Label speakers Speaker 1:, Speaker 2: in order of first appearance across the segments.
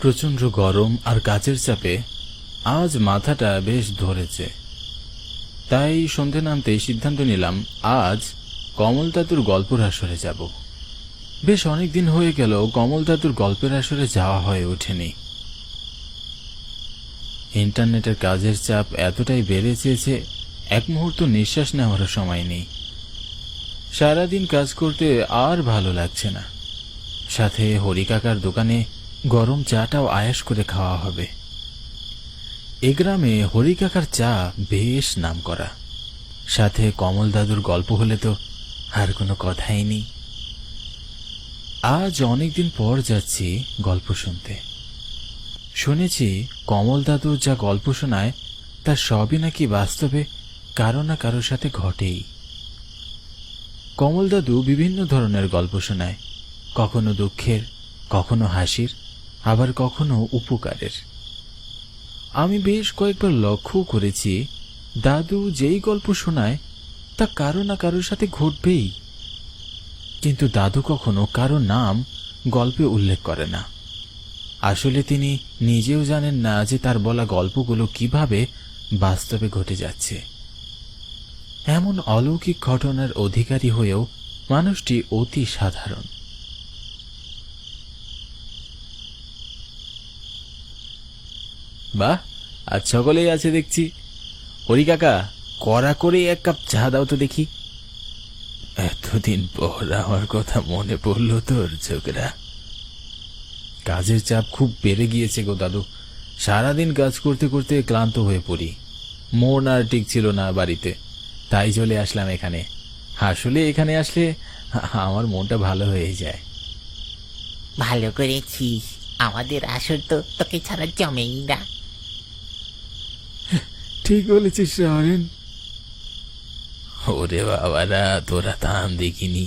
Speaker 1: প্রচন্ড গরম আর কাজের চাপে আজ মাথাটা বেশ ধরেছে। তাই সন্ধে নামতেই সিদ্ধান্ত নিলাম আজ কমল দাদুর গল্পের আসরে যাব। বেশ অনেকদিন হয়ে গেল কমল দাদুর গল্পের আসরে যাওয়া হয়ে ওঠেনি। ইন্টারনেটের কাজের চাপ এতটাই বেড়েছে যে এক মুহূর্ত নিঃশ্বাস নেওয়ার সময় নেই। সারাদিন কাজ করতে আর ভালো লাগছে না। সাথে হরিকাকার দোকানে গরম চাটাও আয়াস করে খাওয়া হবে। এ গ্রামে হরিকাকার চা বেশ নামকরা। সাথে কমল দাদুর গল্প হলে তো আর কোনো কথাই নেই। আজ অনেকদিন পর যাচ্ছি গল্প শুনতে। শুনেছি কমল দাদু যা গল্প শোনায় তার সবই নাকি বাস্তবে কারো না কারোর সাথে ঘটেই। কমল দাদু বিভিন্ন ধরনের গল্প শোনায়, কখনো দুঃখের, কখনো হাসির, আবার কখনো উপকারের। আমি বেশ কয়েকবার লক্ষ্য করেছি দাদু যেই গল্প শোনায় তা কারো না কারোর সাথে ঘটবেই, কিন্তু দাদু কখনো কারো নাম গল্পে উল্লেখ করে না। আসলে তিনি নিজেও জানেন না যে তার বলা গল্পগুলো কিভাবে বাস্তবে ঘটে যাচ্ছে। এমন অলৌকিক ঘটনার অধিকারী হয়েও মানুষটি অতি সাধারণ। বাহ, আজ সকলেই আছে দেখছি। হরি কাকা, কড়া করে এক কাপ চা দাও তো দেখি। এতদিন পর আমার কথা মনে পড়লো তোর ছোকরা। কাজের চাপ খুব বেড়ে গিয়েছে গো দাদু। সারাদিন কাজ করতে করতে ক্লান্ত হয়ে পড়ি। মন আর ঠিক ছিল না বাড়িতে, তাই চলে আসলাম এখানে। আসলে এখানে আসলে আমার মনটা ভালো হয়ে যায়।
Speaker 2: ভালো করেছিস, আমাদের আসর তো তোকে ছাড়া জমেই না।
Speaker 1: ঠিক বলেছিস শহরেন। ওরে বাবারা, তোরা থাম দেখিনি।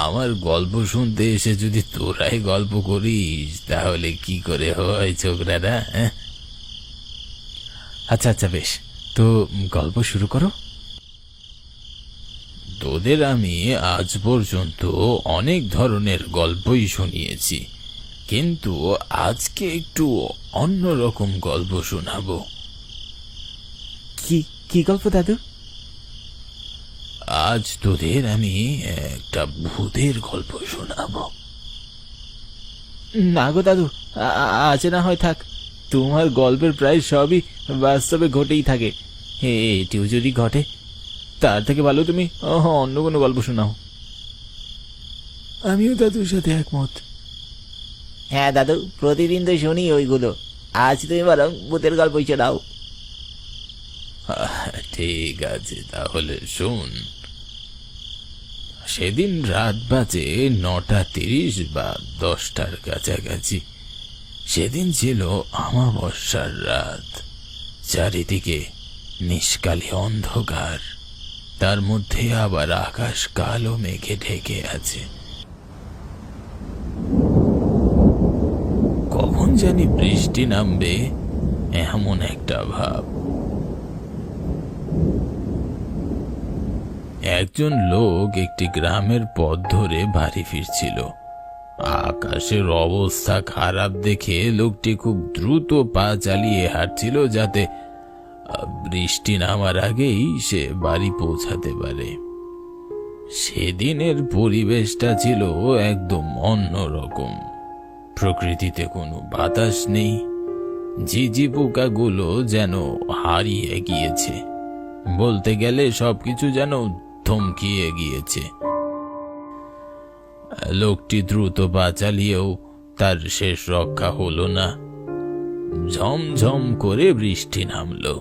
Speaker 1: আমার গল্প শুনতে এসে যদি তোরাই গল্প করিস তাহলে কি করে হয় ছোকরারা? আচ্ছা আচ্ছা, বেশ, তো গল্প শুরু করো। তোদের আমি আজ পর্যন্ত অনেক ধরনের গল্পই শুনিয়েছি, কিন্তু আজকে একটু অন্যরকম গল্প শোনাবো। কি কি গল্প দাদু? আজ তোদের আমি একটা ভূতের গল্প শোনাবো। না গো দাদু, আছে না হয় থাক। তোমার গল্পের প্রায় সবই বাস্তবে ঘটেই থাকে। এটিও যদি ঘটে তার থেকে ভালো তুমি অন্য কোনো গল্প শোনাও। আমিও দাদুর সাথে একমত।
Speaker 2: হ্যাঁ দাদু, প্রতিদিন তো শুনি ওইগুলো। আজ তুমি বরং ভূতের গল্পই শোনাও।
Speaker 1: ঠিক আছে, তাহলে শোন। সেদিন রাত বাজে 9:30 বা 10টার কাছাকাছি। সেদিন ছিল অমাবস্যার রাত। চারিদিকে নিষ্কালি অন্ধকার, তার মধ্যে আবার আকাশ কালো মেঘে ঢেকে আছে। কখন জানি বৃষ্টি নামবে এমন একটা ভাব। একজন লোক একটি গ্রামের পথ ধরে বাড়ি ফিরছিল। আকাশের অবস্থা খারাপ দেখে লোকটি খুব দ্রুত পা চালিয়ে হাঁটছিল, যাতে বৃষ্টি নামার আগেই সে বাড়ি পৌঁছাতে পারে। সেদিনের পরিবেশটা ছিল একদম অন্যরকম। প্রকৃতিতে কোনো বাতাস নেই। ঝিঝি পোকাগুলো যেন হারিয়ে গিয়েছে। বলতে গেলে সবকিছু যেন থমকিয়ে গিয়েছে। লোকটি দ্রুত পা চালিয়েও তার শেষ রক্ষা হলো না। ঝমঝম করে বৃষ্টি নামলো।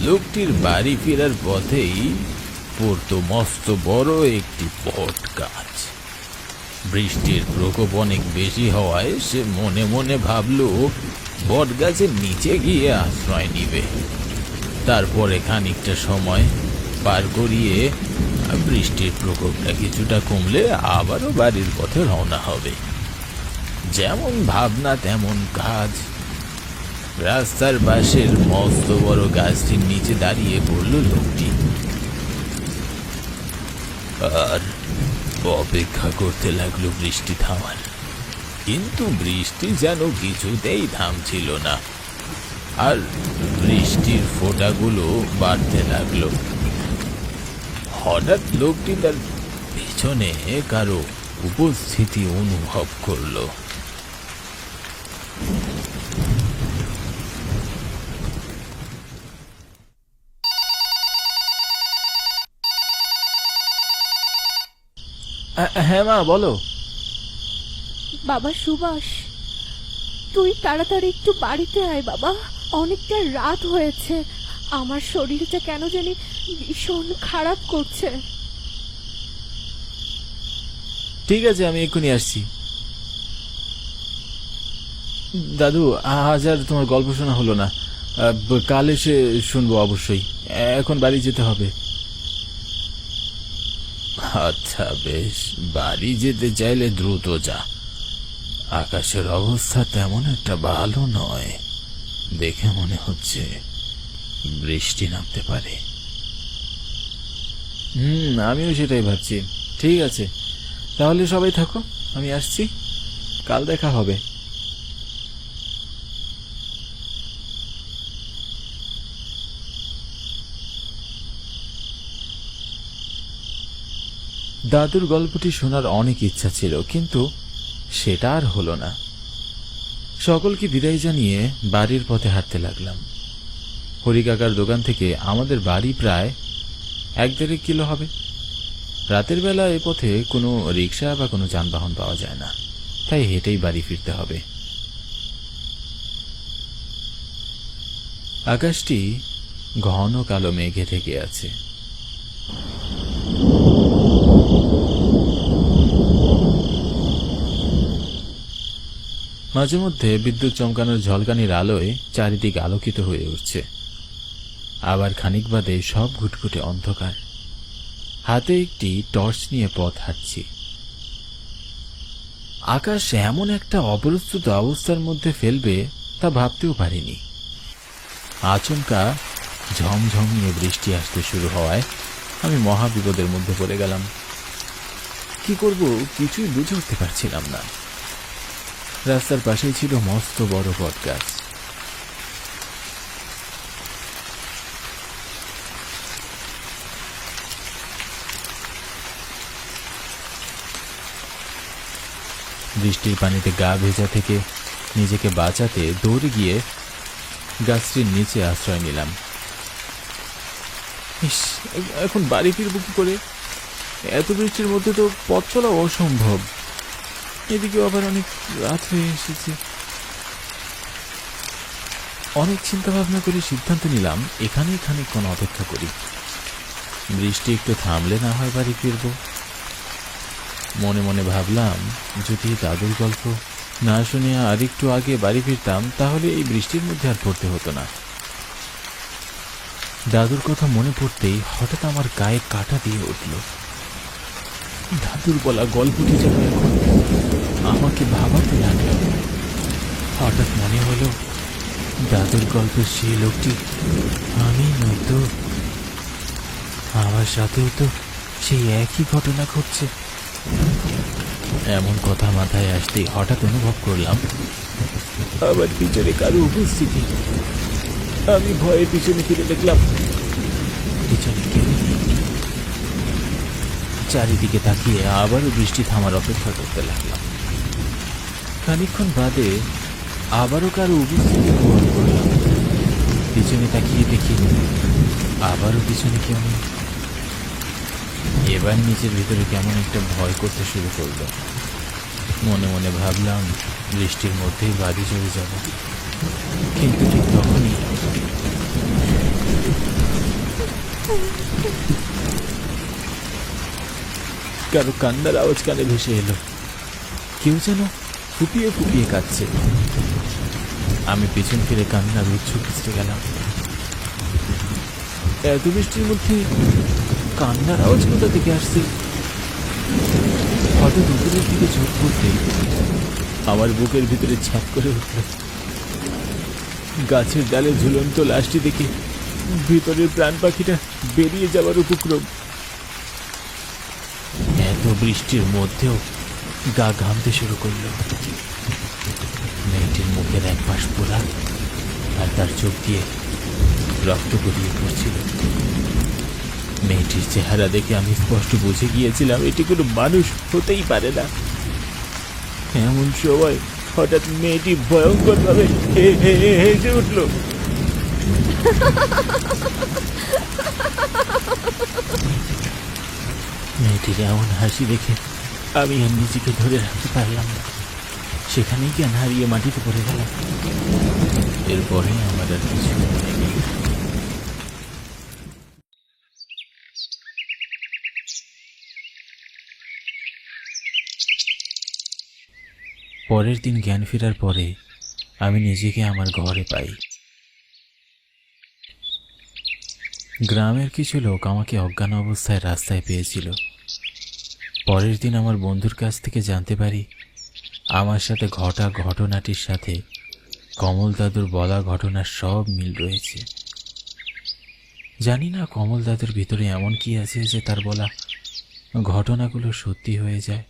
Speaker 1: লোকটির বাড়ি ফেরার পথেই পড়তো মস্ত বড় একটি বট গাছ। বৃষ্টির প্রকোপ অনেক বেশি হওয়ায় সে মনে মনে ভাবল বট গাছের নিচে গিয়ে আশ্রয় নিবে। তারপরে খানিকটা সময় পার করিয়ে বৃষ্টির প্রকোপটা কিছুটা কমলে আবারও বাড়ির পথে রওনা হবে। যেমন ভাবনা তেমন কাজ। রাস্তার পাশের মস্ত বড় গাছটির নিচে দাঁড়িয়ে পড়ল লোকটি। আর অপেক্ষা করতে লাগলো বৃষ্টি থামার, কিন্তু বৃষ্টি যেন কিছুতেই থামছিল না। আর বৃষ্টির ফোঁটাগুলো বাড়তে লাগলো। হঠাৎ লোকটি তার পিছনে কারো উপস্থিতি অনুভব করলো। হ্যাঁ মা, বলো।
Speaker 3: বাবা সুভাষ, তুই তাড়াতাড়ি একটু বাড়িতে আয় বাবা, অনেকটা রাত হয়েছে। আমার শরীরটা কেন জানি ভীষণ খারাপ করছে।
Speaker 1: ঠিক আছে, আমি এক্ষুনি আসছি। দাদু, আজ আর তোমার গল্প শোনা হলো না। কাল এসে শুনবো অবশ্যই। এখন বাড়ি যেতে হবে। আচ্ছা বেশ, বাড়ি যেতে চাইলে দ্রুত যা। আকাশের অবস্থা তেমন একটা ভালো নয়, দেখে মনে হচ্ছে বৃষ্টি নামতে পারে। আমিও সেটাই ভাবছি। ঠিক আছে, তাহলে সবাই থাকো, আমি আসছি। কাল দেখা হবে। দাদুর গল্পটি শোনার অনেক ইচ্ছা ছিল, কিন্তু সেটা আর হলো না। সকলকে বিদায় জানিয়ে বাড়ির পথে হাঁটতে লাগলাম। হরিকাকার দোকান থেকে আমাদের বাড়ি প্রায় 1-1.5 কিলো হবে। রাতের বেলা এ পথে কোনো রিক্সা বা কোনো যানবাহন পাওয়া যায় না, তাই হেঁটেই বাড়ি ফিরতে হবে। আকাশটি ঘন কালো মেঘে ঢেকে আছে। মাঝে মধ্যে বিদ্যুৎ চমকানোর ঝলকানির আলোয় চারিদিক আলোকিত হয়ে উঠছে। আবার খানিক বাদে সব ঘুটঘুটে অন্ধকার। হাতে একটি টর্চ নিয়ে পথ হাঁটছি। আকাশ এমন একটা অপ্রস্তুত অবস্থার মধ্যে ফেলবে তা ভাবতেও পারিনি। আচমকা ঝমঝমিয়ে বৃষ্টি আসতে শুরু হওয়ায় আমি মহা বিপদের মধ্যে পড়ে গেলাম। কি করব কিছুই বুঝে উঠতে পারছিলাম না। রাস্তার পাশেই ছিল মস্ত বড় বটগাছ। বৃষ্টির পানিতে গা ভেজা থেকে নিজেকে বাঁচাতে দৌড়ে গিয়ে গাছটির নিচে আশ্রয় নিলাম। ইস, এখন বাড়ি ফিরবো কি করে? এত বৃষ্টির মধ্যে তো পথ চলা অসম্ভব। এদিকেও আবার অনেক রাত হয়ে এসেছে। অনেক চিন্তা ভাবনা করে সিদ্ধান্ত নিলাম এখানেই খানিকক্ষণ অপেক্ষা করি। বৃষ্টি একটু থামলে না হয় বাড়ি ফিরব। মনে মনে ভাবলাম, যদি দাদুর গল্প না শুনে আর একটু আগে বাড়ি ফিরতাম তাহলে এই বৃষ্টির মধ্যে আর পড়তে হতো না। দাদুর কথা মনে পড়তেই হঠাৎ আমার গায়ে কাঁটা দিয়ে উঠল। দাদুর বলা গল্পটি যেন এখন আমাকে ভাবাতে লাগলো। হঠাৎ মনে হলো, দাদুর গল্পের সেই লোকটি আমি নয়তো। আমার সাথেও তো সেই একই ঘটনা ঘটছে। এমন কথা মাথায় আসতেই হঠাৎ অনুভব করলাম আবার পিছনে কারো উপস্থিতি। আমি ভয়ে পিছনে ফিরে দেখলাম পিছনে কেউ নেই। চারিদিকে তাকিয়ে আবারও বৃষ্টি থামার অপেক্ষা করতে লাগলাম। খানিকক্ষণ বাদে আবারও কারো উপস্থিতি অনুভব করলাম। পিছনে তাকিয়ে দেখি আবারও পিছনে কেউ নেই। এবার নিজের ভিতরে কেমন একটা ভয় করতে শুরু করলো। মনে মনে ভাবলাম বৃষ্টির মধ্যেই বাড়ি চলে যাব, কিন্তু ঠিক তখনই কারো কান্নার আওয়াজ কানে ভেসে এলো। কেউ যেন ফুপিয়ে ফুপিয়ে কাঁদছে। আমি পিছন ফিরে কান্নার উৎস খুঁজতে গেলাম। এত বৃষ্টির মধ্যে কান্নার আওয়াজ কোথা থেকে আসছে? হঠাৎ উপরের দিকে চোখ করতেই আমার বুকের ভিতরে ছাপ করে উঠল। গাছের ডালে ঝুলন্ত লাশটি দেখে ভিতরের প্রাণ পাখিটা বেরিয়ে যাওয়ার উপক্রম। বৃষ্টির মধ্যেও গা ঘামতে শুরু করলো। মেয়েটির মুখের এক পাশ পোড়া, আর তার চোখ দিয়ে রক্ত গড়িয়ে পড়ছিল। মেয়েটির চেহারা দেখে আমি স্পষ্ট বুঝে গিয়েছিলাম এটি কোনো মানুষ হতেই পারে না। এমন সময় হঠাৎ মেয়েটি ভয়ঙ্কর ভাবে হেসে উঠল। মেয়েটির এমন হাসি দেখে আমি আর নিজেকে ধরে রাখতে পারলাম না, সেখানেই জ্ঞান হারিয়ে মাটিতে পড়ে গেলাম। এরপরে আমার আর কিছু মনে নেই। পরের দিন জ্ঞান ফেরার পরে আমি নিজেকে আমার ঘরে পাই। গ্রামের কিছু লোক আমাকে অজ্ঞান অবস্থায় রাস্তায় পেয়েছিল। পরের দিন আমার বন্ধুর কাছ থেকে জানতে পারি আমার সাথে ঘটা ঘটনাটির সাথে কমল দাদুর বলা ঘটনার সব মিল রয়েছে। জানি না কমল দাদুর ভিতরে এমন কি আছে যে তার বলা ঘটনাগুলো সত্যি হয়ে যায়।